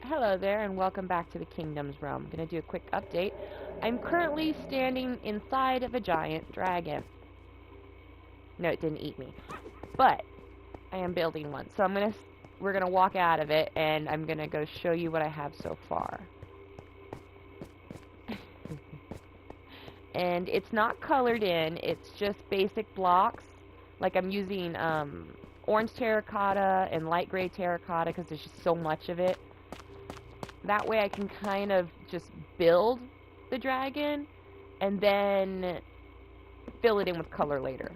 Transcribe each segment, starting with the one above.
Hello there, and welcome back to the Kingdom's Realm. I'm going to do a quick update. I'm currently standing inside of a giant dragon. No, it didn't eat me, but I am building one. So we're gonna walk out of it, and I'm gonna go show you what I have so far. And it's not colored in; it's just basic blocks. Like I'm using orange terracotta and light gray terracotta because there's just so much of it. That way I can kind of just build the dragon and then fill it in with color later.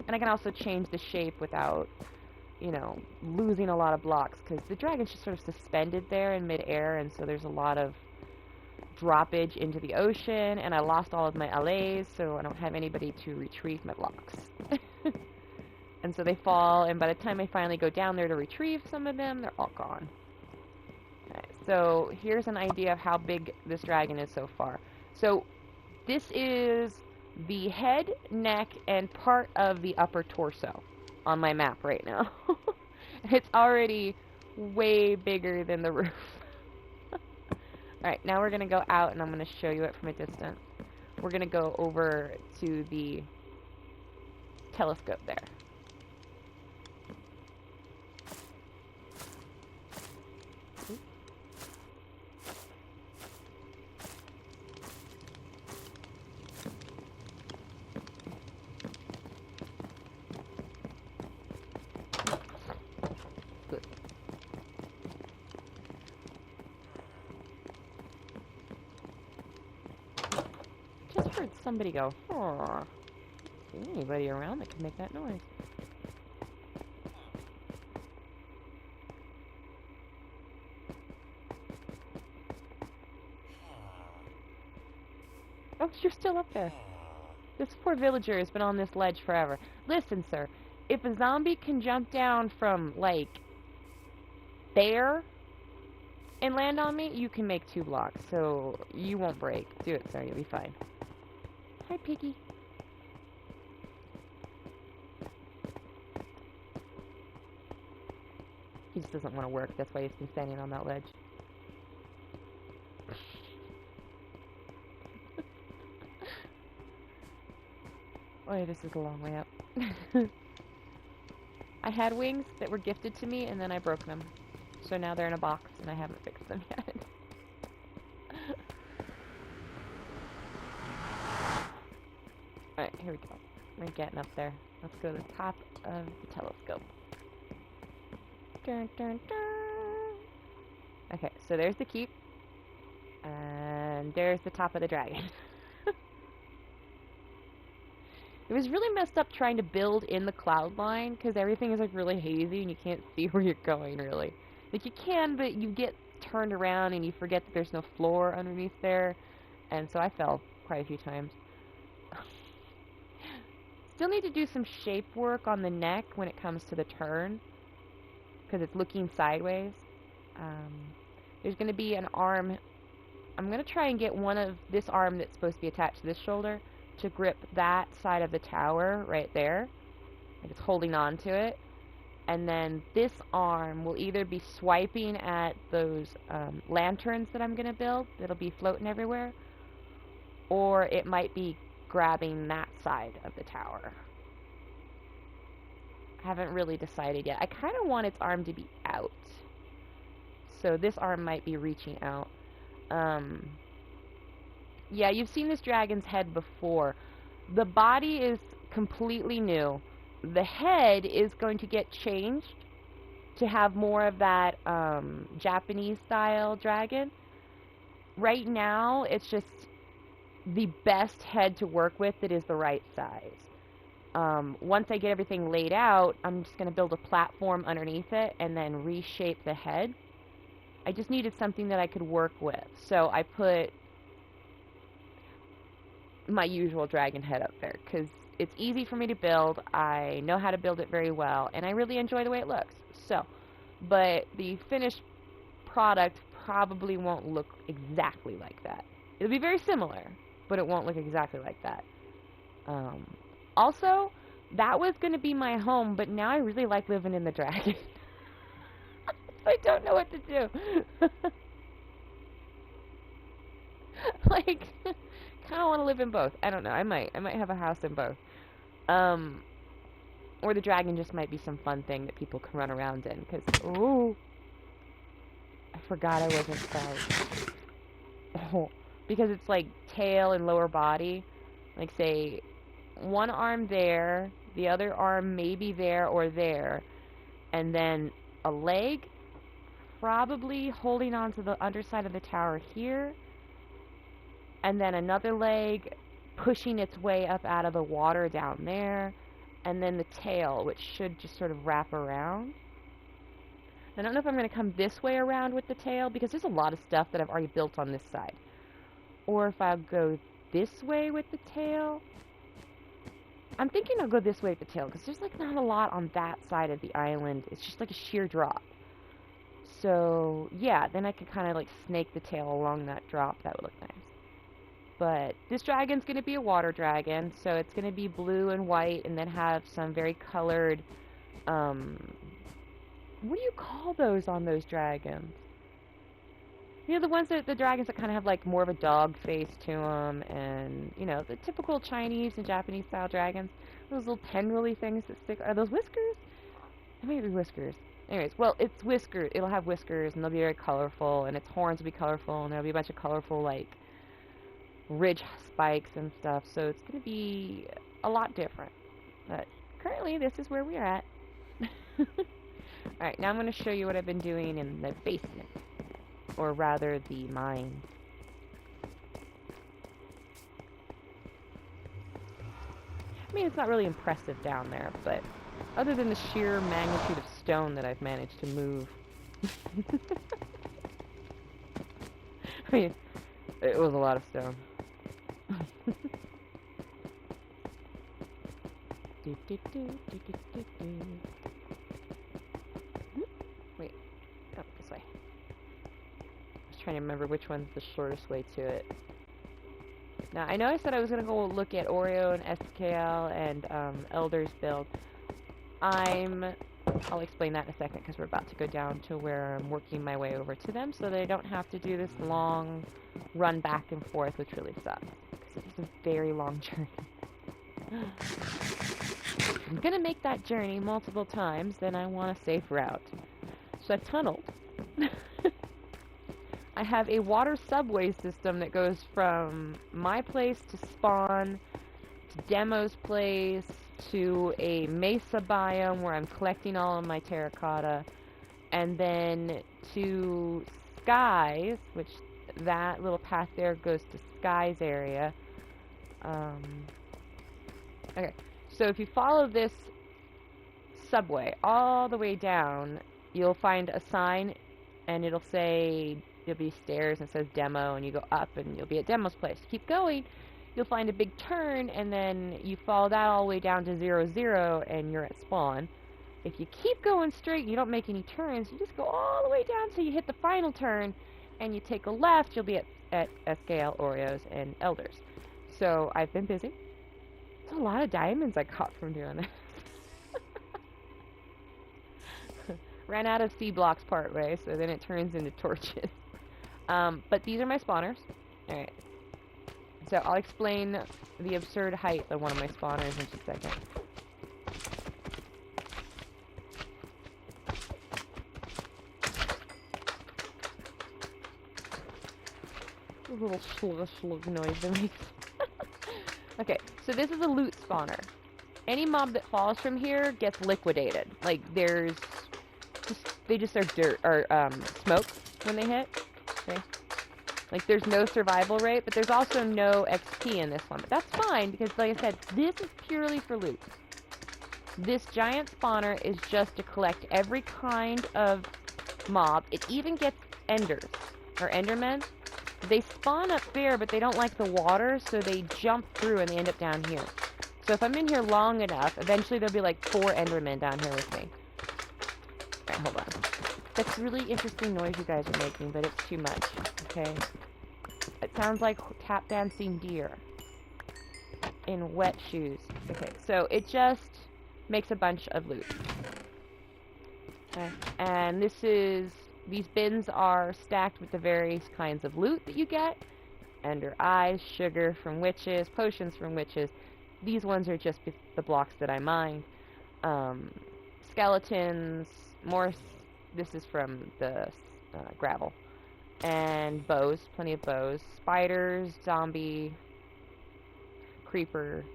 And I can also change the shape without, losing a lot of blocks, because the dragon's just sort of suspended there in midair, and so there's a lot of droppage into the ocean, and I lost all of my allays, so I don't have anybody to retrieve my blocks. And so they fall, and by the time I finally go down there to retrieve some of them, they're all gone. So here's an idea of how big this dragon is so far. So this is the head, neck, and part of the upper torso on my map right now. It's already way bigger than the roof. Alright, now we're going to go out and I'm going to show you it from a distance. We're going to go over to the telescope there. Good. Just heard somebody go, "Huh." Anybody around that can make that noise? Oh, you're still up there. This poor villager has been on this ledge forever. Listen, sir, if a zombie can jump down from, like, there and land on me, you can make 2 blocks, so you won't break. Do it, sir, you'll be fine. Hi, Piggy. He just doesn't want to work, that's why he's been standing on that ledge. Oh, this is a long way up. I had wings that were gifted to me, and then I broke them. So now they're in a box, and I haven't fixed them yet. Alright, here we go. We're getting up there. Let's go to the top of the telescope. Dun, dun, dun. Okay, so there's the keep. And there's the top of the dragon. It was really messed up trying to build in the cloud line, because everything is like really hazy and you can't see where you're going, really. Like you can, but you get turned around and you forget that there's no floor underneath there. And so I fell quite a few times. Still need to do some shape work on the neck when it comes to the turn, because it's looking sideways. There's going to be an arm. I'm going to try and get one of this arm that's supposed to be attached to this shoulder to grip that side of the tower right there. Like it's holding on to it. And then this arm will either be swiping at those lanterns that I'm going to build that'll be floating everywhere, or it might be grabbing that side of the tower. I haven't really decided yet. I kind of want its arm to be out. So this arm might be reaching out. Yeah, you've seen this dragon's head before. The body is completely new. The head is going to get changed to have more of that Japanese-style dragon. Right now, it's just the best head to work with that is the right size. Once I get everything laid out, I'm just going to build a platform underneath it and then reshape the head. I just needed something that I could work with. So I put my usual dragon head up there because it's easy for me to build. I know how to build it very well, and I really enjoy the way it looks. So, but the finished product probably won't look exactly like that. It'll be very similar, but it won't look exactly like that. Also, that was going to be my home, but now I really like living in the dragon. I don't know what to do. Like, kind of want to live in both. I don't know. I might have a house in both. Um, or the dragon just might be some fun thing that people can run around in. Cause, ooh, I forgot I wasn't spout. Oh, because it's like tail and lower body. Like, say, one arm there, the other arm maybe there or there, and then a leg probably holding onto the underside of the tower here, and then another leg pushing its way up out of the water down there, and then the tail, which should just sort of wrap around. I don't know if I'm going to come this way around with the tail, because there's a lot of stuff that I've already built on this side. Or if I'll go this way with the tail. I'm thinking I'll go this way with the tail, because there's like not a lot on that side of the island. It's just like a sheer drop. So, yeah, then I could kind of like snake the tail along that drop. That would look nice. But this dragon's going to be a water dragon, so it's going to be blue and white, and then have some very colored, what do you call those on those dragons? You know, the ones that, the dragons that kind of have like more of a dog face to them, and, you know, the typical Chinese and Japanese style dragons. Those little tendrily things that stick, are those whiskers? It may be whiskers. Anyways, well, it's whiskers. It'll have whiskers, and they'll be very colorful, and its horns will be colorful, and there'll be a bunch of colorful, like, ridge spikes and stuff, so it's going to be a lot different. But currently, this is where we're at. Alright, now I'm going to show you what I've been doing in the basement. Or rather, the mine. I mean, it's not really impressive down there, but other than the sheer magnitude of stone that I've managed to move. I mean, it was a lot of stone. Wait, oh, this way. I was trying to remember which one's the shortest way to it. Now, I know I said I was going to go look at Oreo and SKL and Elder's build. I'll explain that in a second, because we're about to go down to where I'm working my way over to them, so that I don't have to do this long run back and forth, which really sucks, because it's a very long journey. If I'm going to make that journey multiple times, then I want a safe route. So I've tunneled. I have a water subway system that goes from my place to Spawn, to Demo's place, to a mesa biome where I'm collecting all of my terracotta, and then to Skies, which that little path there goes to Skies area. Okay, so if you follow this subway all the way down, you'll find a sign, and it'll say, there'll be stairs and it says Demo, and you go up and you'll be at Demo's place. Keep going, you'll find a big turn, and then you follow that all the way down to 0, and you're at Spawn. If you keep going straight, you don't make any turns, you just go all the way down till you hit the final turn, and you take a left, you'll be at SKL, Oreos, and Elders. So, I've been busy. It's a lot of diamonds I caught from doing this. Ran out of C blocks partway, so then it turns into torches. But these are my spawners. Alright. So I'll explain the absurd height of one of my spawners in just a second. A little slug noise it makes. Okay, so this is a loot spawner. Any mob that falls from here gets liquidated. Like, they just are dirt, or, smoke when they hit. Okay? Like, there's no survival rate, but there's also no XP in this one. But that's fine, because like I said, this is purely for loot. This giant spawner is just to collect every kind of mob. It even gets enders, or endermen. They spawn up there, but they don't like the water, so they jump through and they end up down here. So if I'm in here long enough, eventually there'll be like 4 endermen down here with me. Alright, hold on. That's really interesting noise you guys are making, but it's too much, okay? It sounds like tap dancing deer in wet shoes. Okay, so it just makes a bunch of loot. Okay. And these bins are stacked with the various kinds of loot that you get. Ender eyes, sugar from witches, potions from witches. These ones are just the blocks that I mined. Skeletons, more, this is from the gravel. And bows, plenty of bows. Spiders, zombie, creeper,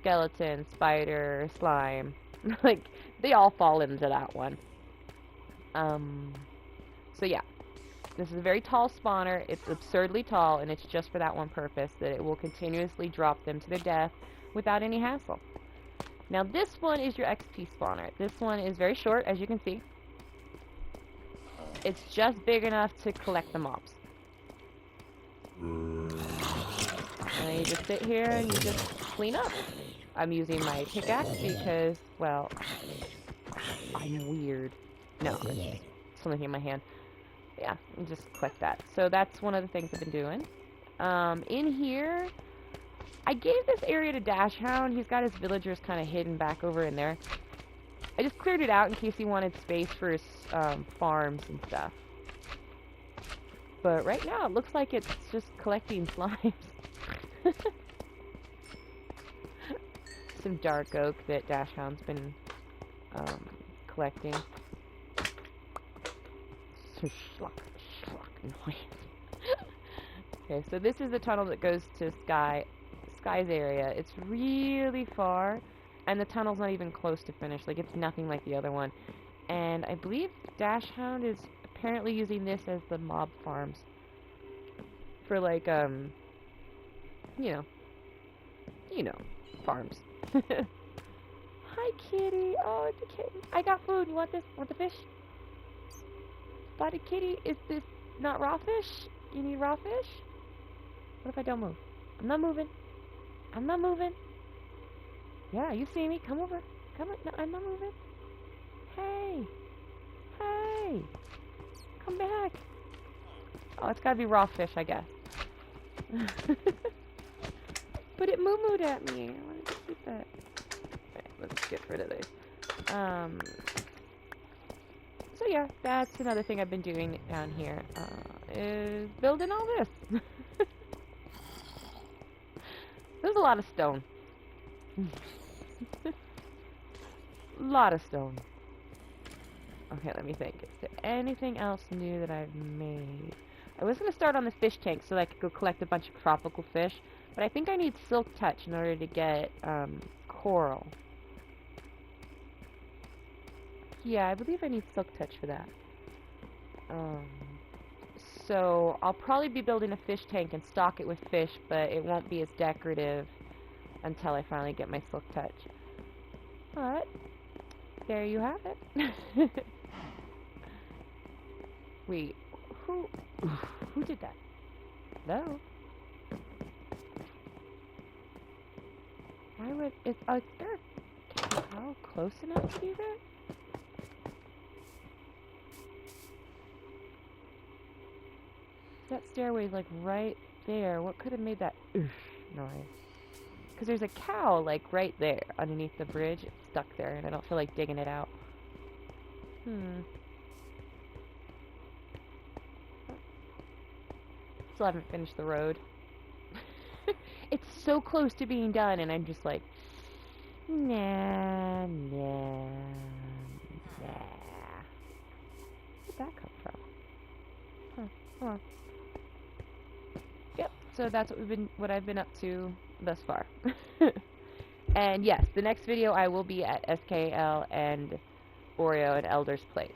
skeleton, spider, slime. Like, they all fall into that one. So yeah. This is a very tall spawner. It's absurdly tall, and it's just for that one purpose, that it will continuously drop them to their death without any hassle. Now this one is your XP spawner. This one is very short, as you can see. It's just big enough to collect the mobs. And you just sit here and you just clean up. I'm using my pickaxe because, well, I'm weird. No, it's something in my hand. Yeah, and just collect that. So that's one of the things I've been doing. In here, I gave this area to Dashhound. He's got his villagers kind of hidden back over in there. I just cleared it out in case he wanted space for his farms and stuff. But right now, it looks like it's just collecting slimes. Some dark oak that Dashhound's been collecting. Some schlock noise. Okay, so this is the tunnel that goes to Sky's area. It's really far, and the tunnel's not even close to finish. Like, it's nothing like the other one. And I believe Dashhound is apparently using this as the mob farms. For, like, you know, farms. Hi, kitty. Oh, it's a kitten. I got food. You want this? Want the fish? Spotted kitty, is this not raw fish? You need raw fish? What if I don't move? I'm not moving. I'm not moving. Yeah, you see me. Come over. Come on. No, I'm not moving. Hey. Hey. Come back. Oh, it's gotta be raw fish, I guess. But it moo-mooed at me. I wanted to keep it. Okay, let's get rid of this. So yeah, that's another thing I've been doing down here, is building all this. There's a lot of stone. Lot of stone. Okay, let me think. Is there anything else new that I've made? I was going to start on the fish tank so that I could go collect a bunch of tropical fish, but I think I need Silk Touch in order to get coral. Yeah, I believe I need Silk Touch for that. So I'll probably be building a fish tank and stock it with fish, but it won't be as decorative until I finally get my Silk Touch. But there you have it. Wait, who did that? Hello? Why would is there a cow close enough to do that? That stairway's like right there. What could have made that oof noise? Because there's a cow like right there underneath the bridge. It's stuck there, and I don't feel like digging it out. Still haven't finished the road. It's so close to being done, and I'm just like, nah. Where'd that come from? Huh. Yep. So that's what I've been up to thus far. And yes, the next video I will be at SKL and Oreo and Elder's Place,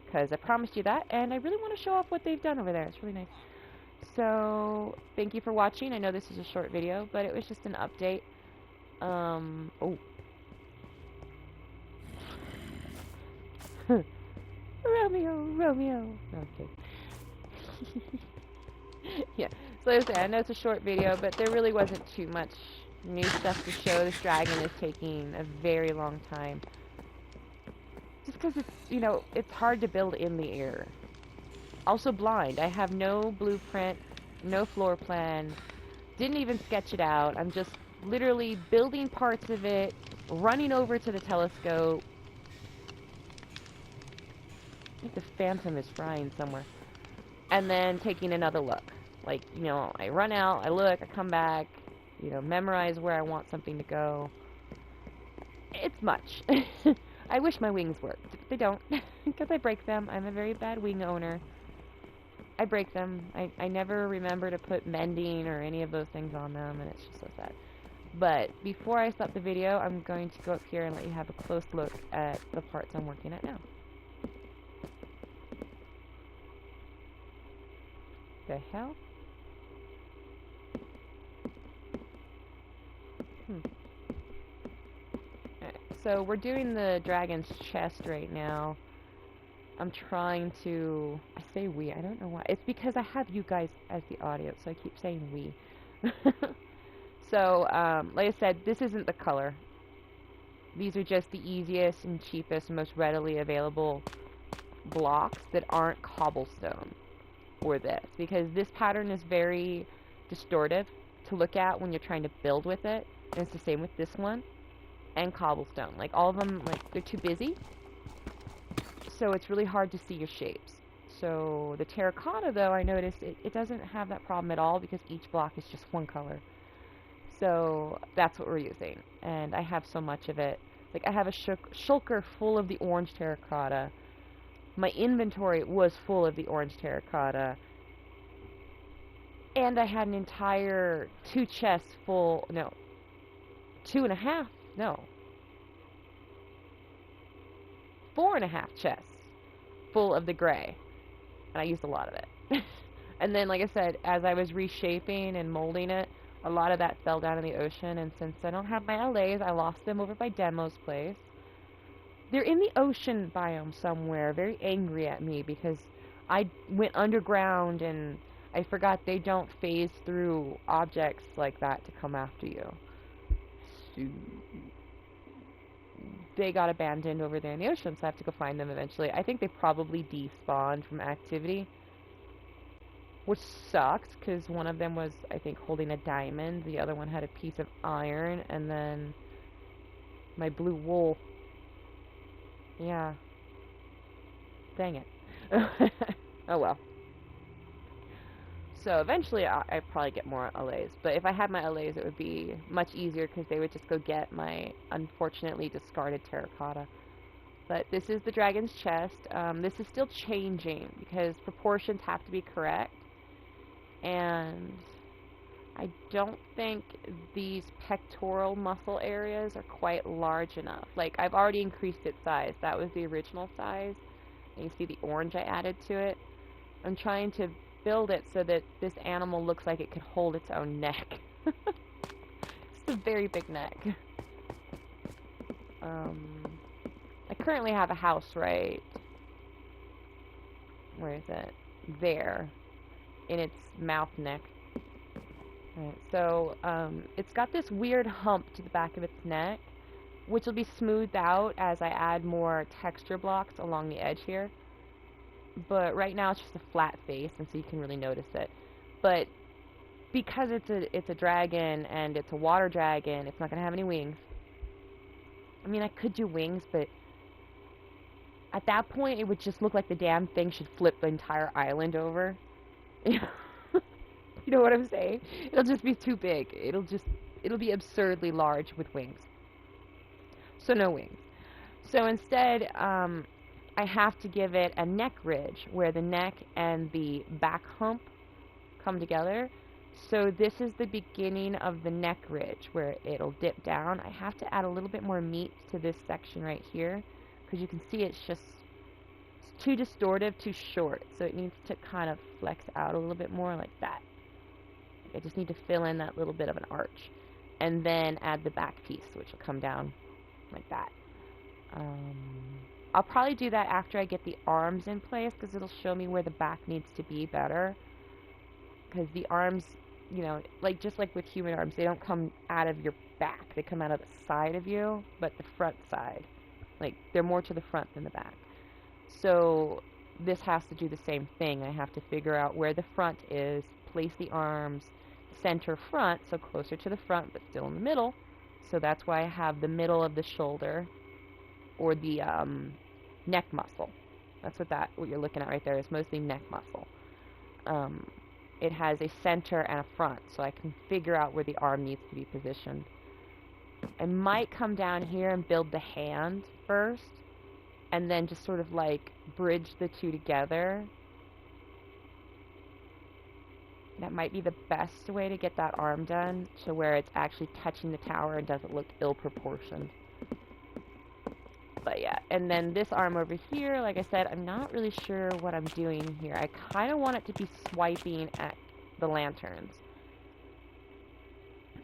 because I promised you that, and I really want to show off what they've done over there. It's really nice. So thank you for watching. I know this is a short video, but it was just an update. Oh. Romeo. Okay. Yeah. So as I said, I know it's a short video, but there really wasn't too much new stuff to show. This dragon is taking a very long time. Just because it's, you know, it's hard to build in the air. Also blind. I have no blueprint, no floor plan, didn't even sketch it out. I'm just literally building parts of it, running over to the telescope, I think the phantom is frying somewhere. And then taking another look. Like, you know, I run out, I look, I come back, you know, memorize where I want something to go. It's much. I wish my wings worked. They don't, because I break them. I'm a very bad wing owner. I break them. I never remember to put mending or any of those things on them, and it's just so sad. But before I stop the video, I'm going to go up here and let you have a close look at the parts I'm working at now. The hell? Alright, so we're doing the dragon's chest right now. I'm trying to... I say we, I don't know why. It's because I have you guys as the audience, so I keep saying we. So, like I said, this isn't the color. These are just the easiest and cheapest and most readily available blocks that aren't cobblestone for this. Because this pattern is very distortive to look at when you're trying to build with it. And it's the same with this one and cobblestone. Like, all of them, like, they're too busy. So it's really hard to see your shapes. So the terracotta, though, I noticed it doesn't have that problem at all because each block is just one color. So that's what we're using. And I have so much of it. Like, I have a shulker full of the orange terracotta. My inventory was full of the orange terracotta. And I had an entire 2 chests full, no, 2.5, no, 4.5 chests full of the gray. And I used a lot of it. And then, like I said, as I was reshaping and molding it, a lot of that fell down in the ocean, and since I don't have my LAs, I lost them over by Demo's place. They're in the ocean biome somewhere, very angry at me because I went underground and I forgot they don't phase through objects like that to come after you. So they got abandoned over there in the ocean, so I have to go find them eventually. I think they probably despawned from activity, which sucks, because one of them was, I think, holding a diamond, the other one had a piece of iron, and then my blue wool. Yeah. Dang it. Oh well. So eventually I'd probably get more LAs, but if I had my LAs it would be much easier because they would just go get my unfortunately discarded terracotta. But this is the dragon's chest. This is still changing because proportions have to be correct. And I don't think these pectoral muscle areas are quite large enough. Like, I've already increased its size. That was the original size. And you see the orange I added to it. I'm trying to build it so that this animal looks like it could hold its own neck. It's a very big neck. I currently have a house right... Where is it? There. In its mouth neck. Alright, so, it's got this weird hump to the back of its neck, which will be smoothed out as I add more texture blocks along the edge here. But right now it's just a flat face, and so you can really notice it. But because it's a dragon, and it's a water dragon, it's not going to have any wings. I mean, I could do wings, but at that point it would just look like the damn thing should flip the entire island over. You know what I'm saying? It'll just be too big. It'll be absurdly large with wings. So no wings. So instead, I have to give it a neck ridge where the neck and the back hump come together. So this is the beginning of the neck ridge where it'll dip down. I have to add a little bit more meat to this section right here because you can see it's too distortive, too short. So it needs to kind of flex out a little bit more like that. I just need to fill in that little bit of an arch. And then add the back piece, which will come down like that. I'll probably do that after I get the arms in place, because it'll show me where the back needs to be better. Because the arms, you know, like just like with human arms, they don't come out of your back. They come out of the side of you, but the front side. Like, they're more to the front than the back. So this has to do the same thing. I have to figure out where the front is, place the arms, center front, so closer to the front, but still in the middle. So that's why I have the middle of the shoulder, or the neck muscle. That's what you're looking at right there is mostly neck muscle. Um, it has a center and a front, so I can figure out where the arm needs to be positioned. I might come down here and build the hand first, and then just sort of like bridge the two together. That might be the best way to get that arm done, to where it's actually touching the tower and doesn't look ill-proportioned. But yeah, and then this arm over here, like I said, I'm not really sure what I'm doing here. I kind of want it to be swiping at the lanterns.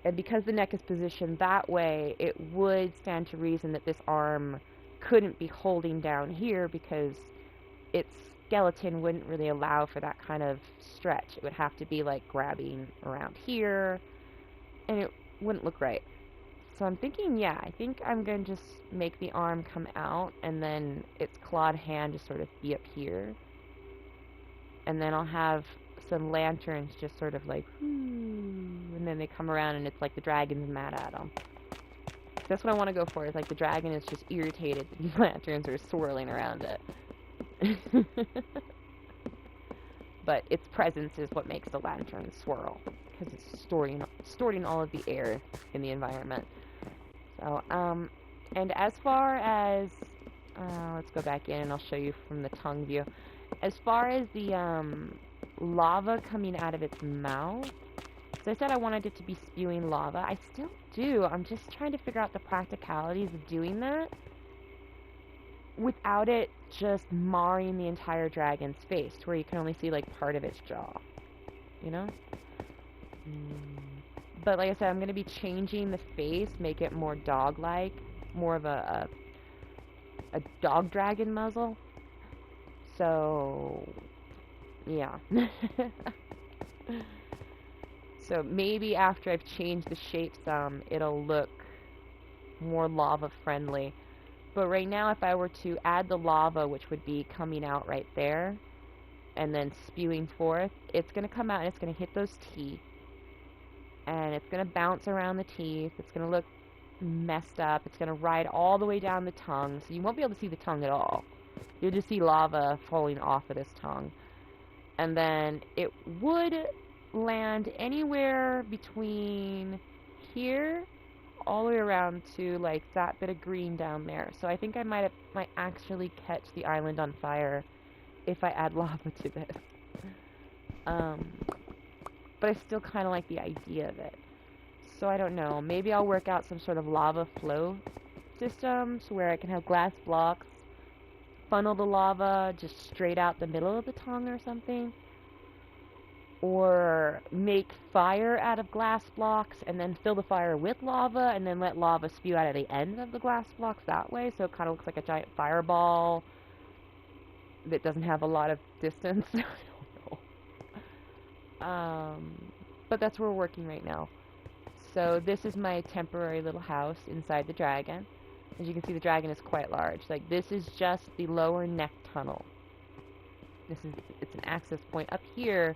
And because the neck is positioned that way, it would stand to reason that this arm couldn't be holding down here, because its skeleton wouldn't really allow for that kind of stretch. It would have to be like grabbing around here, and it wouldn't look right. So I'm thinking, yeah, I think I'm going to just make the arm come out, and then its clawed hand just sort of be up here. And then I'll have some lanterns just sort of like, and then they come around and it's like the dragon's mad at them. That's what I want to go for, is like the dragon is just irritated that these lanterns are swirling around it. But its presence is what makes the lantern swirl, because it's distorting all of the air in the environment. So, and as far as, let's go back in and I'll show you from the tongue view. As far as the, lava coming out of its mouth, so I said I wanted it to be spewing lava. I still do. I'm just trying to figure out the practicalities of doing that without it just marring the entire dragon's face, to where you can only see, like, part of its jaw. You know? But like I said, I'm going to be changing the face, make it more dog-like, more of a dog dragon muzzle. So, yeah. So maybe after I've changed the shape some, it'll look more lava-friendly. But right now, if I were to add the lava, which would be coming out right there, and then spewing forth, it's going to come out and it's going to hit those teeth. And it's going to bounce around the teeth. It's going to look messed up. It's going to ride all the way down the tongue, so you won't be able to see the tongue at all. You'll just see lava falling off of this tongue. And then it would land anywhere between here all the way around to like that bit of green down there. So I think I might actually catch the island on fire if I add lava to this. But I still kind of like the idea of it. So I don't know. Maybe I'll work out some sort of lava flow system, so where I can have glass blocks, funnel the lava just straight out the middle of the tongue or something. Or make fire out of glass blocks and then fill the fire with lava and then let lava spew out of the end of the glass blocks that way, so it kind of looks like a giant fireball that doesn't have a lot of distance. I don't know. But that's where we're working right now. So this is my temporary little house inside the dragon. As you can see, the dragon is quite large. Like, this is just the lower neck tunnel. It's an access point. Up here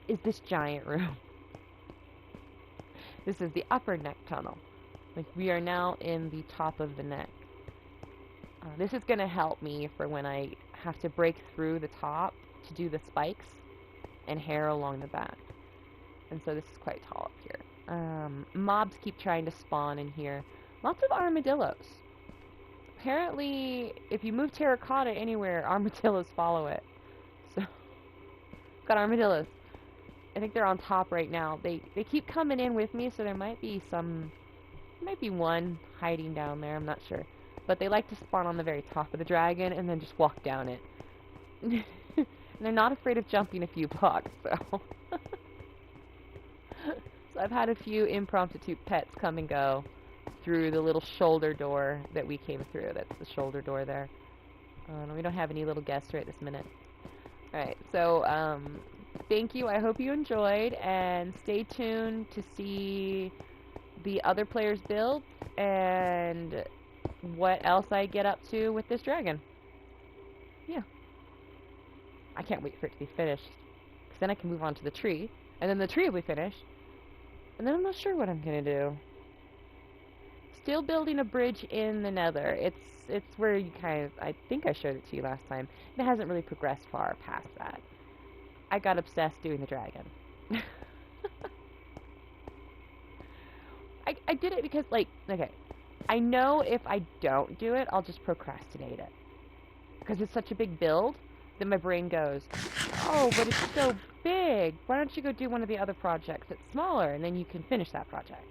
is this giant room. This is the upper neck tunnel. Like, we are now in the top of the neck. This is going to help me for when I have to break through the top to do the spikes and hair along the back. And so this is quite tall up here. Mobs keep trying to spawn in here. Lots of armadillos. Apparently, if you move terracotta anywhere, armadillos follow it. So, got armadillos. I think they're on top right now. They keep coming in with me, so there might be one hiding down there, I'm not sure. But they like to spawn on the very top of the dragon and then just walk down it. And they're not afraid of jumping a few blocks, so. So I've had a few impromptu pets come and go through the little shoulder door that we came through. That's the shoulder door there. We don't have any little guests right this minute. Alright, so, thank you. I hope you enjoyed, and stay tuned to see the other players' builds and what else I get up to with this dragon. Yeah. I can't wait for it to be finished, because then I can move on to the tree, and then the tree will be finished, and then I'm not sure what I'm going to do. still building a bridge in the Nether. It's where you kind of, I think I showed it to you last time. It hasn't really progressed far past that. I got obsessed doing the dragon. I did it because, like, okay, I know if I don't do it, I'll just procrastinate it. Because it's such a big build, then my brain goes, oh, but it's so big. Why don't you go do one of the other projects that's smaller, and then you can finish that project.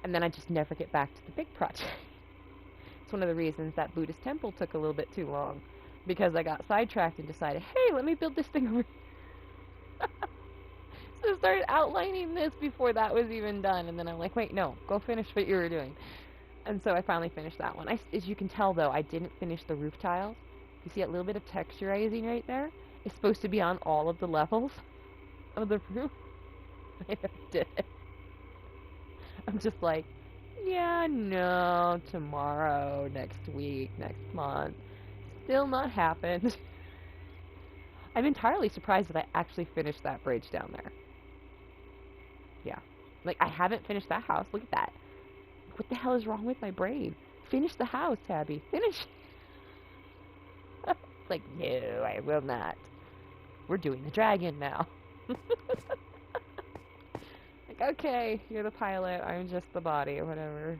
And then I just never get back to the big project. It's one of the reasons that Buddhist temple took a little bit too long. Because I got sidetracked and decided, hey, let me build this thing over here. So I started outlining this before that was even done. And then I'm like, wait, no, go finish what you were doing. And so I finally finished that one. As you can tell, though, I didn't finish the roof tiles. You see that little bit of texturizing right there? It's supposed to be on all of the levels of the roof. I never did it. I'm just like, yeah, no, tomorrow, next week, next month. Still not happened. I'm entirely surprised that I actually finished that bridge down there. Yeah. Like, I haven't finished that house. Look at that. What the hell is wrong with my brain? Finish the house, Tabby. Finish. Like, no, I will not. We're doing the dragon now. Like, okay, you're the pilot. I'm just the body, or whatever.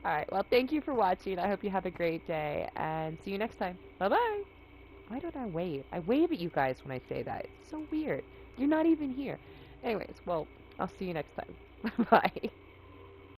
Alright, well, thank you for watching. I hope you have a great day, and see you next time. Bye-bye. Why don't I wave? I wave at you guys when I say that. It's so weird. You're not even here. Anyways, well, I'll see you next time. Bye.